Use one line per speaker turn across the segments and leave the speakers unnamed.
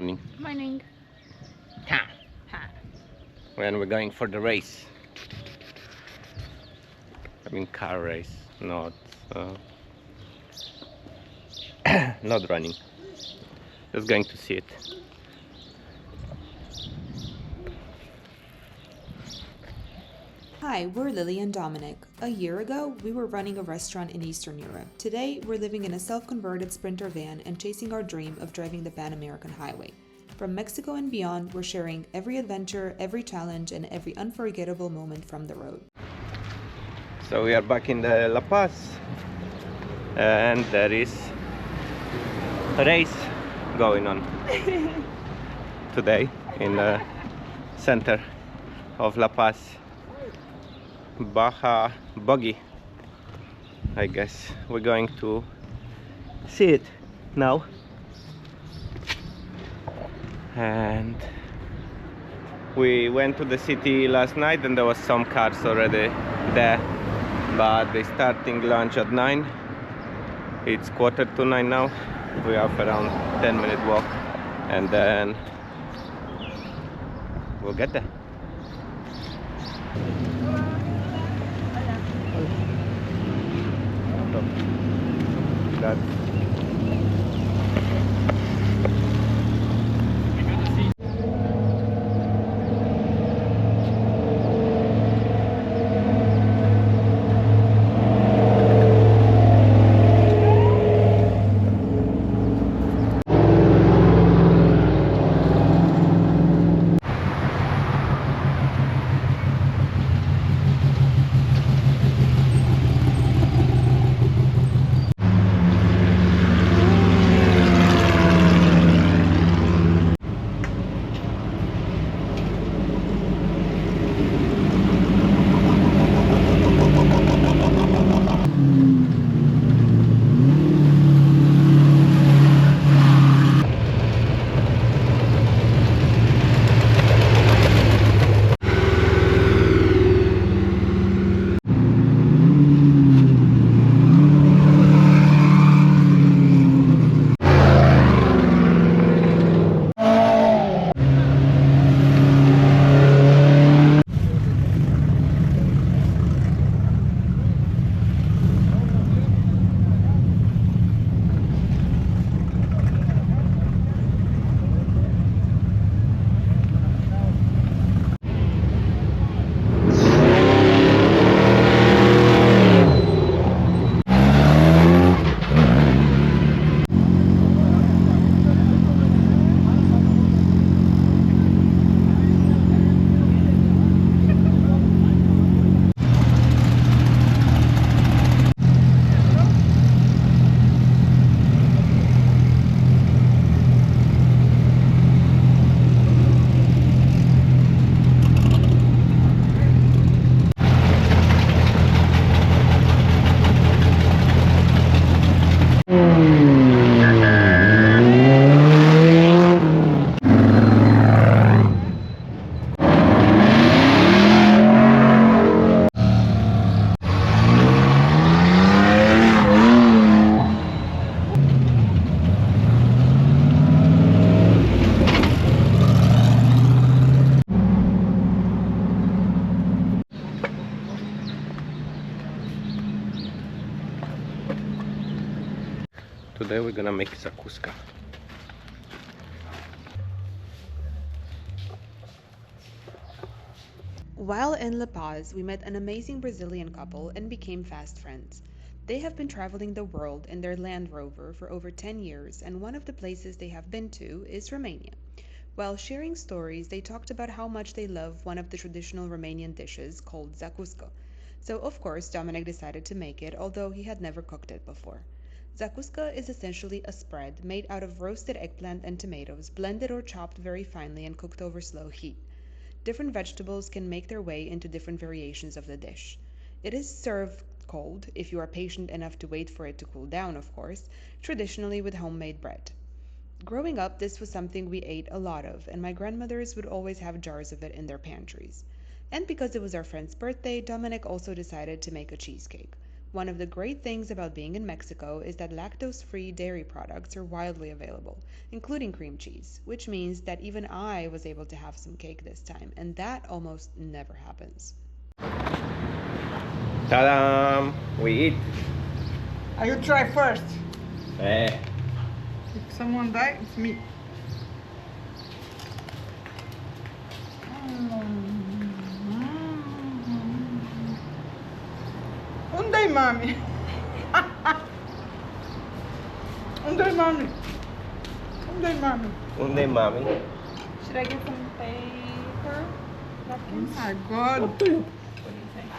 Morning.
Morning.
Ha.
Ha.
When we're going for the race. I mean car race, not not running. Just going to see it.
Hi, we're Lili and Dominik. A year ago, we were running a restaurant in Eastern Europe. Today, we're living in a self-converted Sprinter van and chasing our dream of driving the Pan-American Highway. From Mexico and beyond, we're sharing every adventure, every challenge, and every unforgettable moment from the road.
So we are back in the La Paz, and there is a race going on today in the center of La Paz. Baja buggy, I guess. We're going to see it now, and we went to the city last night and there was some cars already there, but they're starting lunch at 9. It's 8:45 now. We have around 10-minute walk and then we'll get there. That today we're gonna make zacuscă.
While in La Paz, we met an amazing Brazilian couple and became fast friends. They have been traveling the world in their Land Rover for over 10 years, and one of the places they have been to is Romania. While sharing stories, they talked about how much they love one of the traditional Romanian dishes called zacuscă. So, of course, Dominic decided to make it, although he had never cooked it before. Zacuscă is essentially a spread made out of roasted eggplant and tomatoes, blended or chopped very finely and cooked over slow heat. Different vegetables can make their way into different variations of the dish. It is served cold, if you are patient enough to wait for it to cool down, of course, traditionally with homemade bread. Growing up, this was something we ate a lot of, and my grandmothers would always have jars of it in their pantries. And because it was our friend's birthday, Dominic also decided to make a cheesecake. One of the great things about being in Mexico is that lactose-free dairy products are widely available, including cream cheese, which means that even I was able to have some cake this time, and that almost never happens.
Ta-da! We eat.
You try first.
Eh.
If someone dies, it's me. Unde-i mami? Unde-i mami? Unde-i mami?
Unde mommy?
Should I get some paper?
Oh
Napkins?
my god.
What do you think?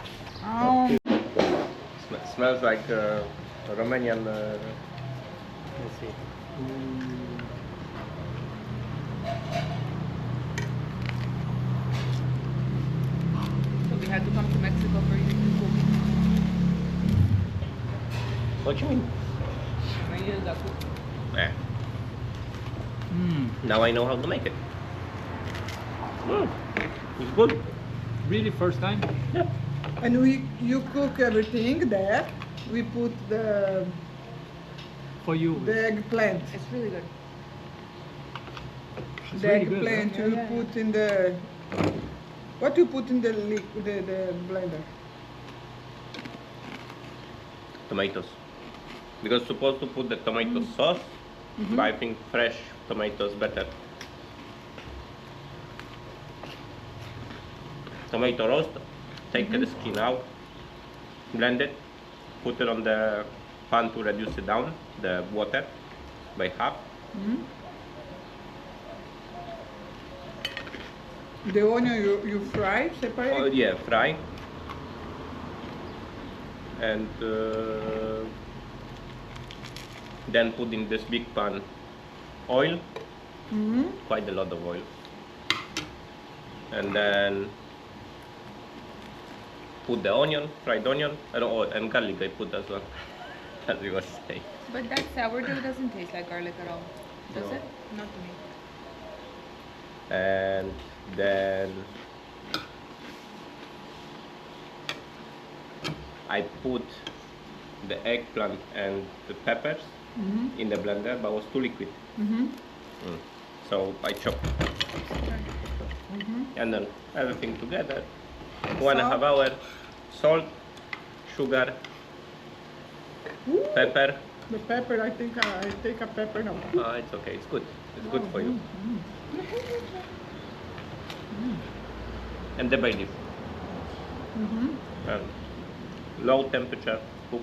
Oh.
Smells like Romanian.
Let's see.
So we had to come to Mexico for you to cook.
What you mean?
Romania zacuscă.
Eh. Now I know how to make it. It's good.
Really, first time?
Yeah.
And you cook everything there. We put the
For you.
eggplant.
It's really good.
It's
The
really good,
eggplant
huh?
you
Yeah, yeah.
put in the. What you put in the the blender?
Tomatoes. Because supposed to put the tomato sauce, but I think fresh tomatoes better. Tomato roast, take the skin out, blend it, put it on the pan to reduce it down, the water, by half.
The onion you fry separate.
Oh, yeah, fry. And then put in this big pan oil, quite a lot of oil. And then put the onion, fried onion, and garlic I put as well, as you was saying.
But that sourdough doesn't taste like garlic at all. Does
No.
it? Not to me.
And then I put the eggplant and the peppers in the blender, but it was too liquid. So I chopped and then everything together. 1.5 hours, salt, sugar, pepper.
The pepper, I think I take a pepper now.
It's okay, it's good. It's good for you. And the bay leaf. And low temperature cook.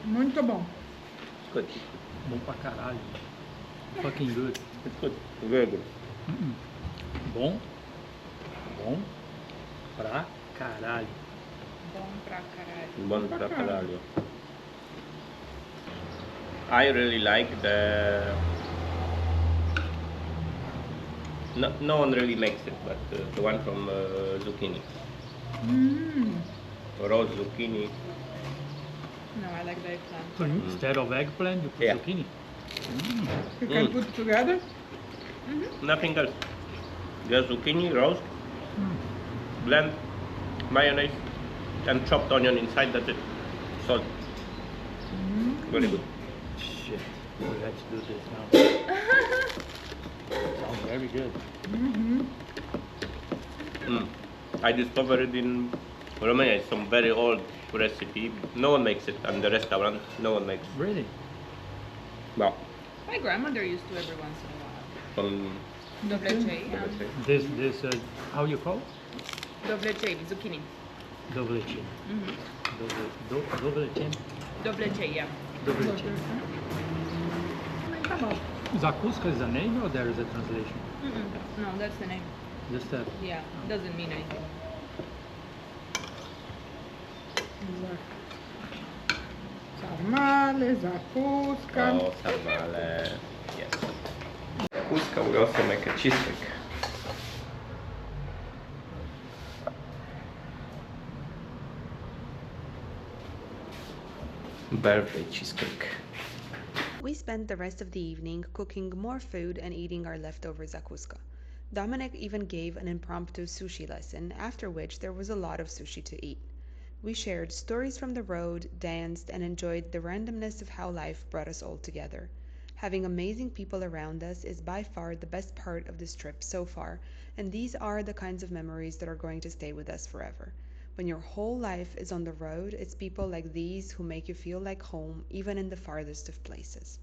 Muito bom.
It's good.
Bom pra caralho. Fucking good.
It's good. Very good.
Bom. Bom pra caralho.
Bom pra caralho.
Bon pra caralho. I really like the. No one really makes it, but the one from zucchini. Roast zucchini.
No, I like the eggplant.
So instead of eggplant, you put
Yeah.
zucchini.
You can put together.
Nothing else. Just zucchini, roast, blend, mayonnaise, and chopped onion inside. That's it. Salt. Very good.
Shit. Let's do this now. Sounds very good.
I discovered it in Romania. It's some very old recipe. No one makes it, and the restaurant, no one makes.
Really?
Well,
My grandmother used to every once in a while.
from
Dovlecei.
This, how you call it?
Dovlecei, zucchini.
Dovlecin. Dovlecin.
Dovlecei, yeah.
Dovlecin.
Tá bom.
Zacuscă is a name or there is a translation?
No, that's the name.
Just that.
Yeah, doesn't mean anything.
Sarmale, zacuscă.
oh, sarmale. Yes. Zacuscă, we also make a cheesecake. Birthday cheesecake.
We spent the rest of the evening cooking more food and eating our leftover zacuscă. Dominik even gave an impromptu sushi lesson, after which there was a lot of sushi to eat. We shared stories from the road, danced, and enjoyed the randomness of how life brought us all together. Having amazing people around us is by far the best part of this trip so far, and these are the kinds of memories that are going to stay with us forever. When your whole life is on the road, it's people like these who make you feel like home, even in the farthest of places.